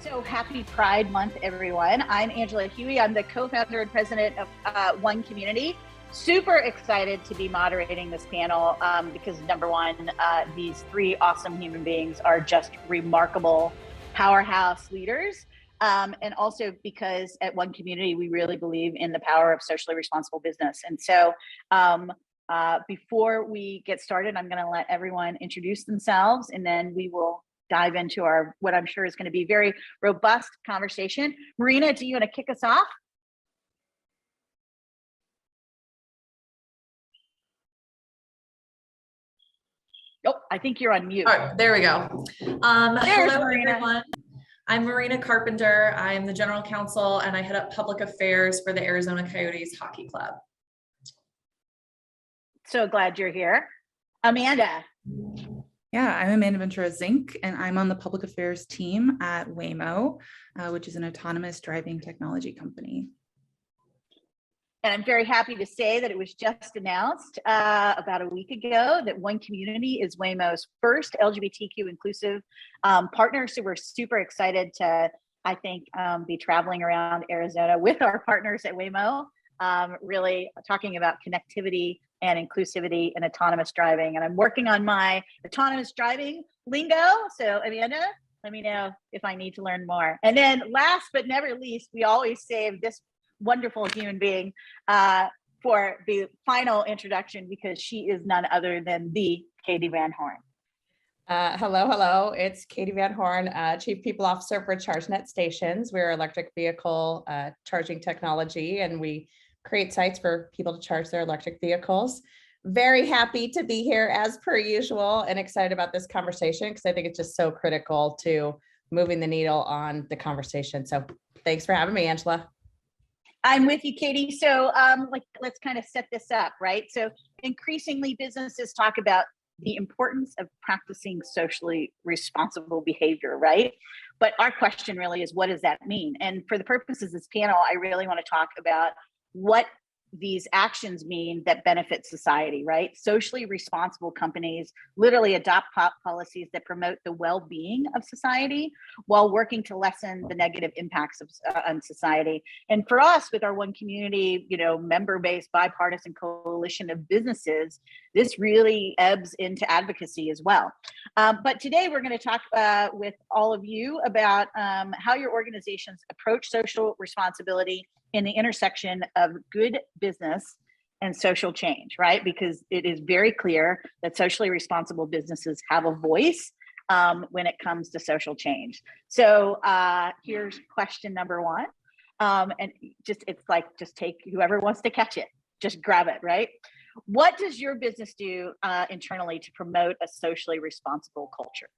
So happy Pride Month, everyone. I'm Angela Hughey. I'm the co-founder and president of One Community. Super excited to be moderating this panel because number one, these three awesome human beings are just remarkable powerhouse leaders. And also because at One Community, we really believe in the power of socially responsible business. And so before we get started, I'm gonna let everyone introduce themselves and then we will dive into our, what I'm sure is going to be a very robust conversation. Marina, do you want to kick us off? Oh, I think you're on mute. Oh, there we go. Hello, Marina. everyone. I'm Marina Carpenter. I'm the general counsel and I head up public affairs for the Arizona Coyotes hockey club. So glad you're here. Amanda. Yeah, I'm Amanda Ventura Zink, and I'm on the public affairs team at Waymo, which is an autonomous driving technology company. And I'm very happy to say that it was just announced about a week ago that One Community is Waymo's first LGBTQ inclusive partner. So we're super excited to, I think, be traveling around Arizona with our partners at Waymo, really talking about connectivity and inclusivity and autonomous driving. And I'm working on my autonomous driving lingo. So Amanda, let me know if I need to learn more. And then last but never least, we always save this wonderful human being for the final introduction because she is none other than the Katee Van Horn. Hello. It's Katee Van Horn, Chief People Officer for ChargeNet stations. We're electric vehicle charging technology, and we create sites for people to charge their electric vehicles. Very happy to be here as per usual and excited about this conversation because I think it's just so critical to moving the needle on the conversation. So thanks for having me, Angela. I'm with you, Katee. So let's kind of set this up, right? So increasingly businesses talk about the importance of practicing socially responsible behavior, right? But our question really is, what does that mean? And for the purposes of this panel, I really want to talk about what these actions mean that benefit society, right? Socially responsible companies literally adopt policies that promote the well-being of society while working to lessen the negative impacts of, on society. And for us, with our One Community, member-based bipartisan coalition of businesses, this really ebbs into advocacy as well. But today we're going to talk with all of you about how your organizations approach social responsibility in the intersection of good business and social change, right? Because it is very clear that socially responsible businesses have a voice when it comes to social change. So here's question number one. And just take whoever wants to catch it, just grab it, right? What does your business do internally to promote a socially responsible culture?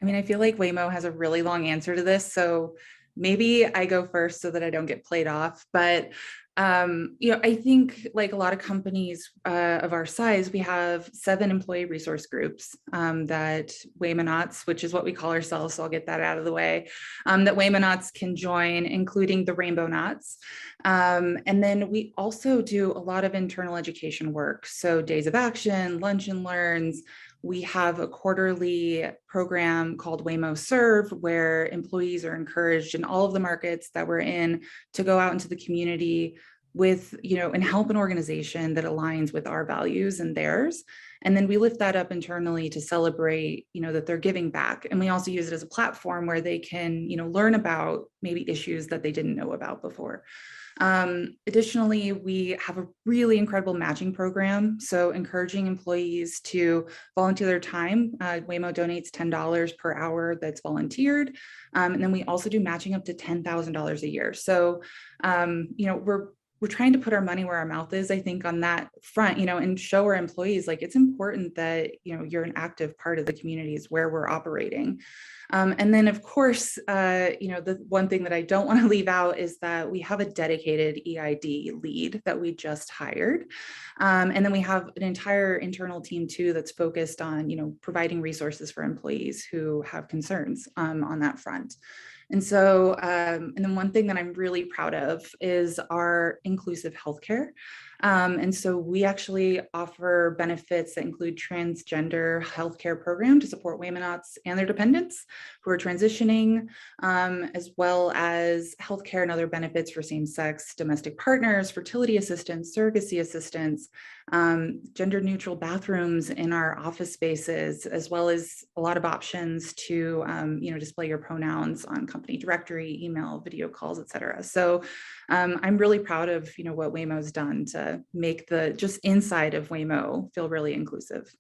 I mean, I feel like Waymo has a really long answer to this, so maybe I go first so that I don't get played off. But I think like a lot of companies of our size, we have 7 employee resource groups that Waymonauts, which is what we call ourselves, so I'll get that out of the way, that Waymonauts can join, including the Rainbow Knots. And then we also do a lot of internal education work. So days of action, lunch and learns. We have a quarterly program called Waymo Serve, where employees are encouraged in all of the markets that we're in to go out into the community with, and help an organization that aligns with our values and theirs. And then we lift that up internally to celebrate, that they're giving back. And we also use it as a platform where they can, learn about maybe issues that they didn't know about before. Additionally, we have a really incredible matching program. So encouraging employees to volunteer their time. Waymo donates $10 per hour that's volunteered. And then we also do matching up to $10,000 a year. So, we're trying to put our money where our mouth is, I think, on that front, and show our employees like it's important that, you're an active part of the communities where we're operating. And then, of course, the one thing that I don't want to leave out is that we have a dedicated EID lead that we just hired. And then we have an entire internal team, too, that's focused on, providing resources for employees who have concerns on that front. And so, and then one thing that I'm really proud of is our inclusive healthcare. And so we actually offer benefits that include transgender healthcare program to support Waymonauts and their dependents who are transitioning, as well as healthcare and other benefits for same-sex domestic partners, fertility assistance, surrogacy assistance, gender neutral bathrooms in our office spaces, as well as a lot of options to display your pronouns on company directory, email, video calls, et cetera. So I'm really proud of what Waymo's done to make the just inside of Waymo feel really inclusive.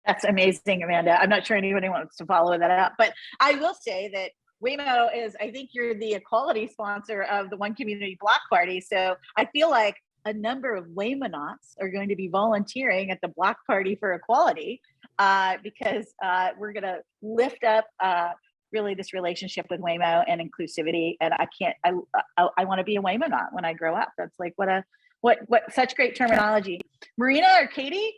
That's amazing, Amanda. I'm not sure anybody wants to follow that up, but I will say that Waymo is, I think you're the equality sponsor of the One Community Block Party. So I feel like a number of Waymonauts are going to be volunteering at the Block Party for Equality because we're going to lift up really this relationship with Waymo and inclusivity. And I want to be a Waymonaut when I grow up. That's like what such great terminology. Marina or Katee?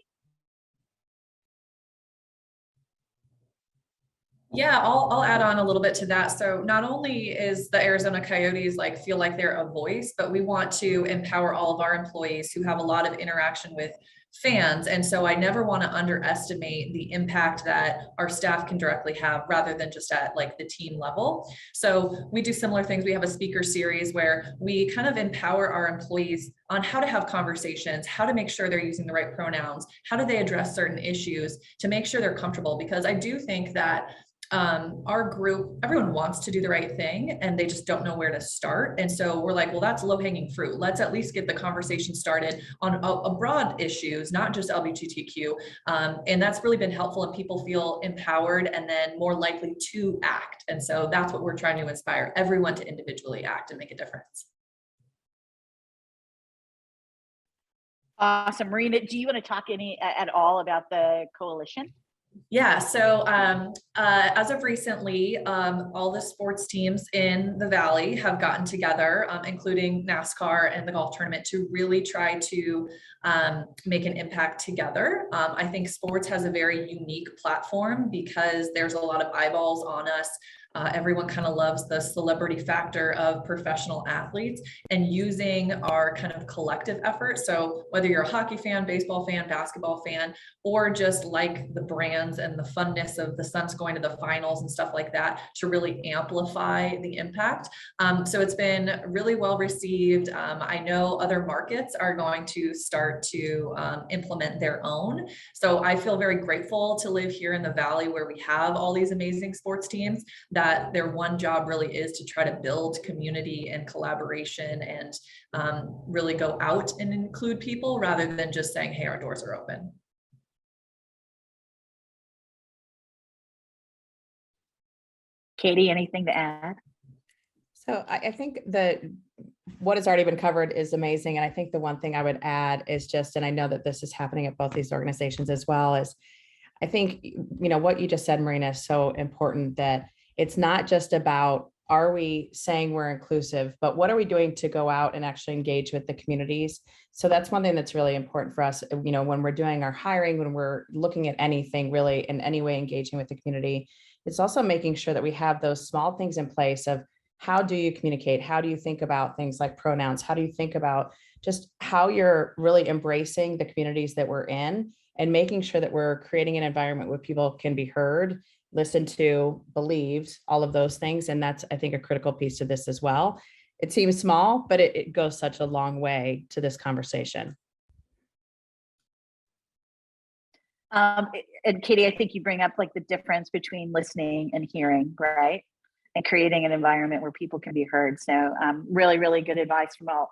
Yeah, I'll add on a little bit to that. So not only is the Arizona Coyotes feel like they're a voice, but we want to empower all of our employees who have a lot of interaction with fans. And so I never want to underestimate the impact that our staff can directly have rather than just at the team level. So we do similar things. We have a speaker series where we kind of empower our employees on how to have conversations, how to make sure they're using the right pronouns, how do they address certain issues to make sure they're comfortable. Because I do think that our group, everyone wants to do the right thing and they just don't know where to start. And so we're like, well, that's low-hanging fruit. Let's at least get the conversation started on a broad issues, not just LGBTQ. And that's really been helpful, and people feel empowered and then more likely to act. And so that's what we're trying to inspire everyone to individually act and make a difference. Awesome. Marina, do you want to talk at all about the coalition? Yeah, so as of recently, all the sports teams in the Valley have gotten together, including NASCAR and the golf tournament, to really try to make an impact together. I think sports has a very unique platform because there's a lot of eyeballs on us. Everyone kind of loves the celebrity factor of professional athletes, and using our kind of collective effort. So whether you're a hockey fan, baseball fan, basketball fan, or just like the brands and the funness of the Suns going to the finals and stuff like that to really amplify the impact. So it's been really well received. I know other markets are going to start to implement their own. So I feel very grateful to live here in the Valley where we have all these amazing sports teams, that their one job really is to try to build community and collaboration and really go out and include people rather than just saying, hey, our doors are open. Katee, anything to add? So I think that what has already been covered is amazing. And I think the one thing I would add is just, and I know that this is happening at both these organizations as well, is I think, what you just said, Marina, is so important, that it's not just about, are we saying we're inclusive, but what are we doing to go out and actually engage with the communities? So that's one thing that's really important for us, when we're doing our hiring, when we're looking at anything really in any way engaging with the community. It's also making sure that we have those small things in place of how do you communicate? How do you think about things like pronouns? How do you think about just how you're really embracing the communities that we're in and making sure that we're creating an environment where people can be heard, listened to, believed, all of those things. And that's, I think, a critical piece to this as well. It seems small, but it goes such a long way to this conversation. And Katee, I think you bring up the difference between listening and hearing, right? And creating an environment where people can be heard. So really, really good advice from all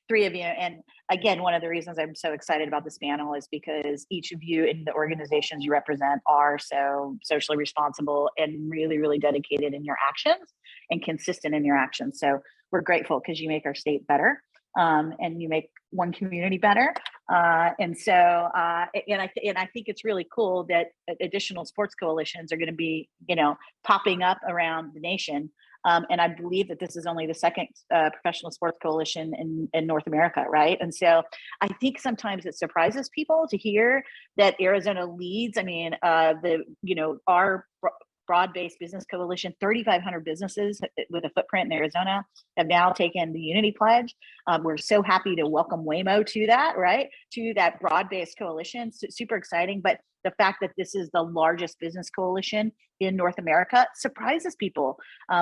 three of you. And again, one of the reasons I'm so excited about this panel is because each of you in the organizations you represent are so socially responsible and really, really dedicated in your actions and consistent in your actions. So we're grateful because you make our state better. And you make one community better. And I think it's really cool that additional sports coalitions are going to be, popping up around the nation. And I believe that this is only the second professional sports coalition in North America, right? And so I think sometimes it surprises people to hear that Arizona leads. I mean, our broad-based business coalition. 3,500 businesses with a footprint in Arizona have now taken the Unity Pledge. We're so happy to welcome Waymo to that, right? To that broad-based coalition. So super exciting. But the fact that this is the largest business coalition in North America surprises people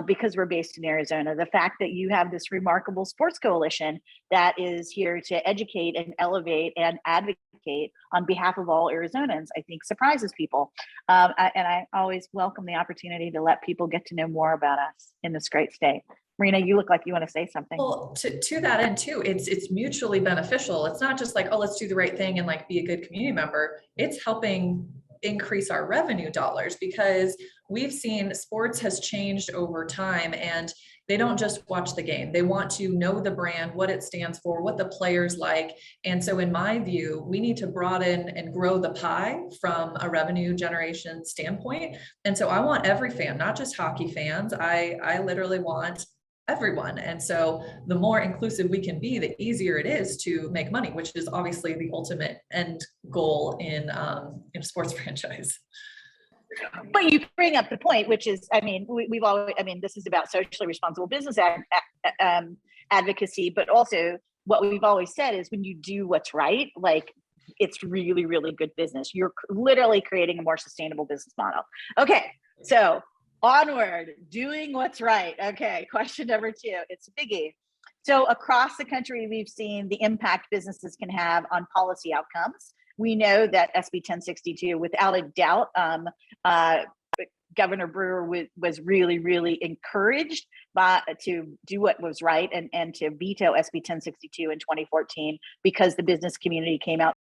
because we're based in Arizona. The fact that you have this remarkable sports coalition that is here to educate and elevate and advocate on behalf of all Arizonans, I think surprises people. And I always welcome the opportunity to let people get to know more about us in this great state. Marina, you look like you want to say something. Well, to that end too, it's mutually beneficial. It's not just like, oh, let's do the right thing and like be a good community member. It's helping increase our revenue dollars, because we've seen sports has changed over time, and they don't just watch the game. They want to know the brand, what it stands for, what the players like. And so in my view, we need to broaden and grow the pie from a revenue generation standpoint. And so I want every fan, not just hockey fans. I literally want everyone. And so the more inclusive we can be, the easier it is to make money, which is obviously the ultimate end goal in a sports franchise. But you bring up the point, which is, I mean, we've always, I mean, this is about socially responsible business advocacy, but also what we've always said is when you do what's right, like it's really, really good business. You're literally creating a more sustainable business model. Okay, so onward, doing what's right. Okay, question number 2, it's a biggie. So across the country, we've seen the impact businesses can have on policy outcomes. We know that SB 1062, without a doubt, Governor Brewer was really, really encouraged to do what was right and to veto SB 1062 in 2014 because the business community came out